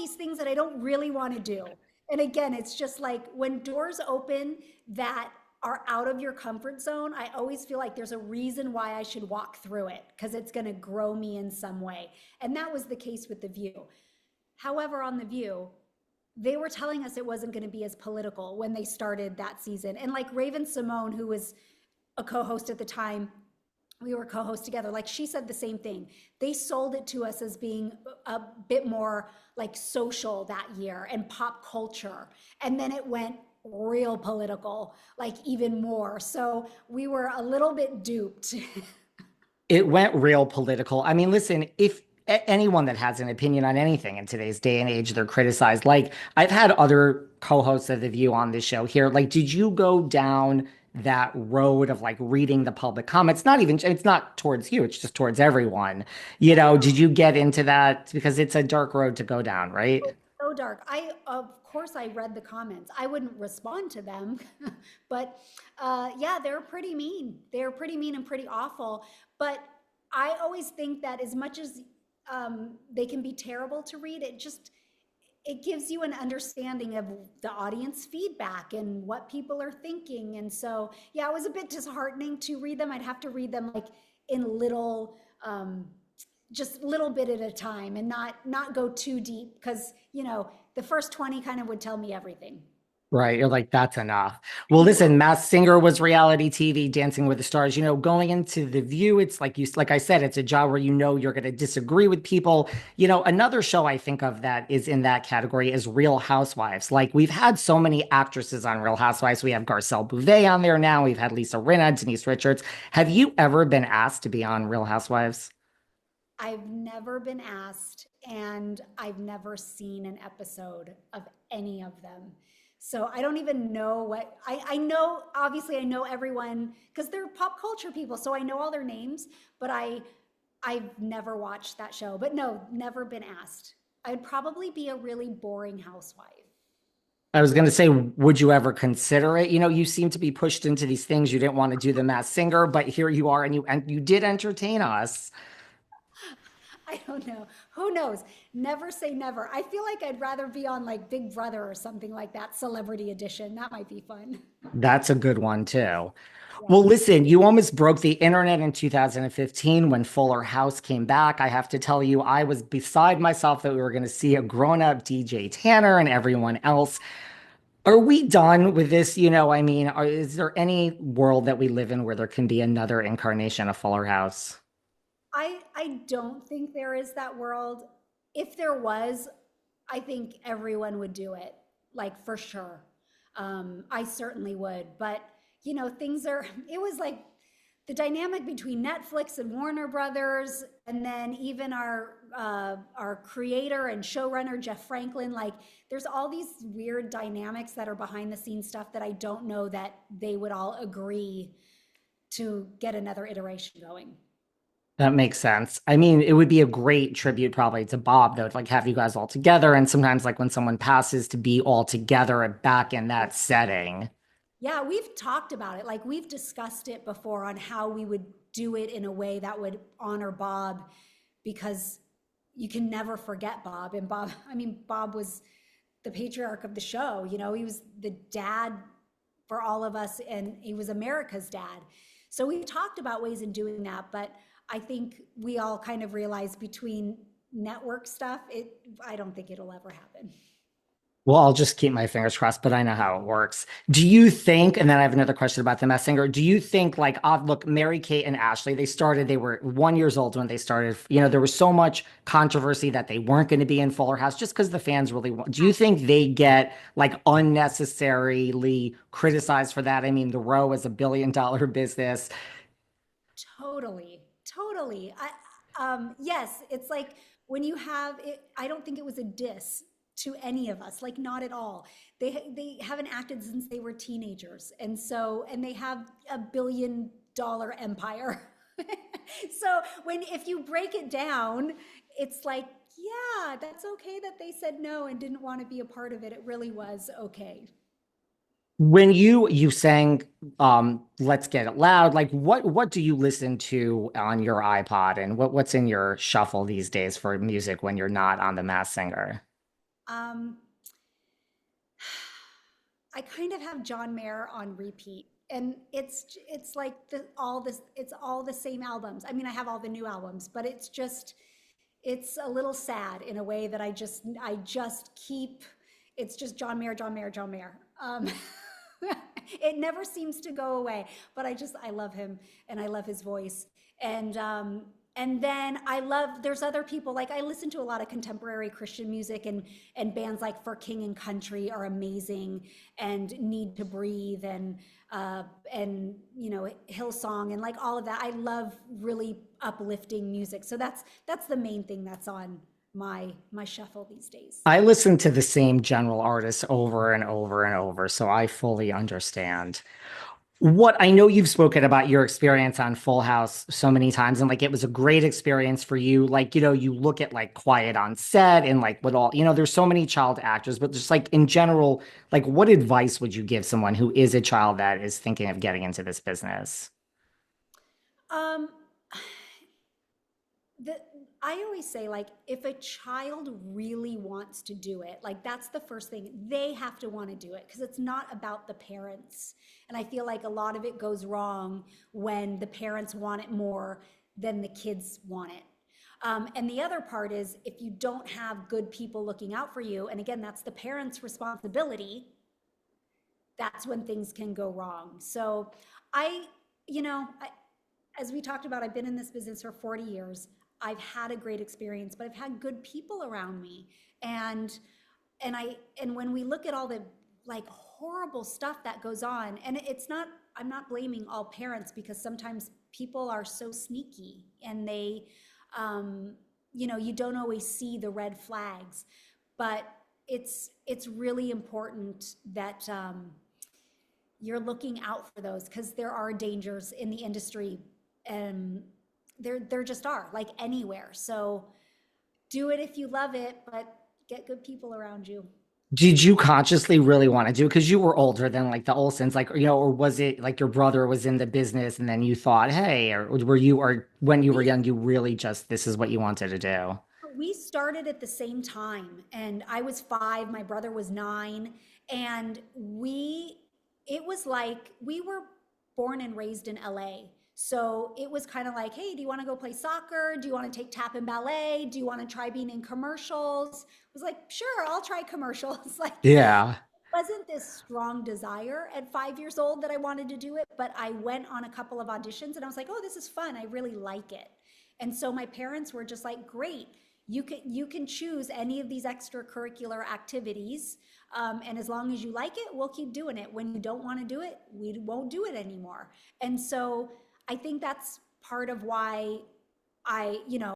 these things that I don't really want to do. And again, it's just like when doors open that are out of your comfort zone, I always feel like there's a reason why I should walk through it because it's going to grow me in some way. And that was the case with The View. However, on The View, they were telling us it wasn't going to be as political when they started that season. And like Raven Simone, who was a co-host at the time, we were co-hosts together, like she said the same thing. They sold it to us as being a bit more like social that year and pop culture. And then it went real political, like even more. So we were a little bit duped. It went real political. I mean, listen, if anyone that has an opinion on anything in today's day and age, they're criticized. Like, I've had other co-hosts of The View on this show here. Like, did you go down that road of like reading the public comments? Not even, it's not towards you, it's just towards everyone. You know, did you get into that? Because it's a dark road to go down, right? So dark. Of course, I read the comments. I wouldn't respond to them, but yeah, they're pretty mean. They're pretty mean and pretty awful. But I always think that as much as they can be terrible to read, it gives you an understanding of the audience feedback and what people are thinking. And so, yeah, it was a bit disheartening to read them. I'd have to read them like in little, just little bit at a time and not go too deep because, the first 20 kind of would tell me everything. Right. You're like, that's enough. Well, listen, Masked Singer was reality TV, Dancing with the Stars. You know, going into The View, it's like like I said, it's a job where you're going to disagree with people. You know, another show I think of that is in that category is Real Housewives. Like we've had so many actresses on Real Housewives. We have Garcelle Bouvet on there now. We've had Lisa Rinna, Denise Richards. Have you ever been asked to be on Real Housewives? I've never been asked, and I've never seen an episode of any of them. So I don't even know I know, obviously I know everyone because they're pop culture people. So I know all their names, but I've never watched that show. But no, never been asked. I'd probably be a really boring housewife. I was going to say, would you ever consider it? You know, you seem to be pushed into these things. You didn't want to do the Masked Singer, but here you are, and you did entertain us. I don't know. Who knows? Never say never. I feel like I'd rather be on like Big Brother or something like that, Celebrity Edition. That might be fun. That's a good one too. Yeah. Well, listen, you almost broke the internet in 2015 when Fuller House came back. I have to tell you, I was beside myself that we were going to see a grown-up DJ Tanner and everyone else. Are we done with this? You know, I mean, is there any world that we live in where there can be another incarnation of Fuller House? I don't think there is that world. If there was, I think everyone would do it, like for sure. I certainly would. But, it was like the dynamic between Netflix and Warner Brothers, and then even our creator and showrunner, Jeff Franklin, like there's all these weird dynamics that are behind the scenes stuff that I don't know that they would all agree to get another iteration going. That makes sense. I mean, it would be a great tribute probably to Bob, though, to like have you guys all together. And sometimes like when someone passes to be all together and back in that setting. Yeah, we've talked about it. Like we've discussed it before on how we would do it in a way that would honor Bob because you can never forget Bob. And Bob, I mean, Bob was the patriarch of the show. He was the dad for all of us and he was America's dad. So we talked about ways in doing that, but I think we all kind of realized between network stuff, I don't think it'll ever happen. Well, I'll just keep my fingers crossed, but I know how it works. Do you think, and then I have another question about the Messinger, do you think like, look, Mary Kate and Ashley, they were 1 year old when they started, there was so much controversy that they weren't going to be in Fuller House just because the fans really want, do you think they get like unnecessarily criticized for that? I mean, the Row is $1 billion business. Totally, totally. Yes, it's like when you have it, I don't think it was a diss to any of us, like not at all. They haven't acted since they were teenagers, and they have $1 billion empire. So if you break it down, it's like, yeah, that's okay that they said no and didn't want to be a part of it. It really was okay. When you sang Let's Get It Loud, like what do you listen to on your iPod and what's in your shuffle these days for music when you're not on the Mass Singer? Um, I kind of have John Mayer on repeat. And it's like it's all the same albums. I mean, I have all the new albums, but it's a little sad in a way that I just keep it's just John Mayer, John Mayer, John Mayer. It never seems to go away, but I love him and I love his voice. And and then I love there's other people like I listen to a lot of contemporary Christian music and bands like For King and Country are amazing and Need to Breathe and you know Hillsong and like all of that. I love really uplifting music. So that's the main thing that's on my shuffle these days. I listen to the same general artists over and over and over, so I fully understand. What I know you've spoken about your experience on Full House so many times, and like it was a great experience for you. Like, you look at like Quiet on Set and like what all, there's so many child actors, but just like in general, like what advice would you give someone who is a child that is thinking of getting into this business? Um, the I always say like if a child really wants to do it, like that's the first thing. They have to want to do it because it's not about the parents. And I feel like a lot of it goes wrong when the parents want it more than the kids want it. And the other part is if you don't have good people looking out for you, and again, that's the parents' responsibility, that's when things can go wrong. So I, you know, I, as we talked about, I've been in this business for 40 years. I've had a great experience, but I've had good people around me. And and when we look at all the like horrible stuff that goes on, and it's not I'm not blaming all parents because sometimes people are so sneaky and they you don't always see the red flags, but it's really important that you're looking out for those because there are dangers in the industry and there just are like anywhere. So do it if you love it, but get good people around you. Did you consciously really want to do it? Because you were older than like the Olsons, like, or was it like your brother was in the business and then you thought, hey, or were you, or when you were We young, you really just, this is what you wanted to do? we started at the same time and I was 5, my brother was 9, and we it was like we were born and raised in LA. So it was kind of like, hey, do you want to go play soccer? Do you want to take tap and ballet? Do you want to try being in commercials? I was like, sure, I'll try commercials. Like Yeah. wasn't this strong desire at 5 years old that I wanted to do it, but I went on a couple of auditions and I was like, oh, this is fun. I really like it. And so my parents were just like, great, you can choose any of these extracurricular activities. And as long as you like it, we'll keep doing it. When you don't want to do it, we won't do it anymore. And so I think that's part of why I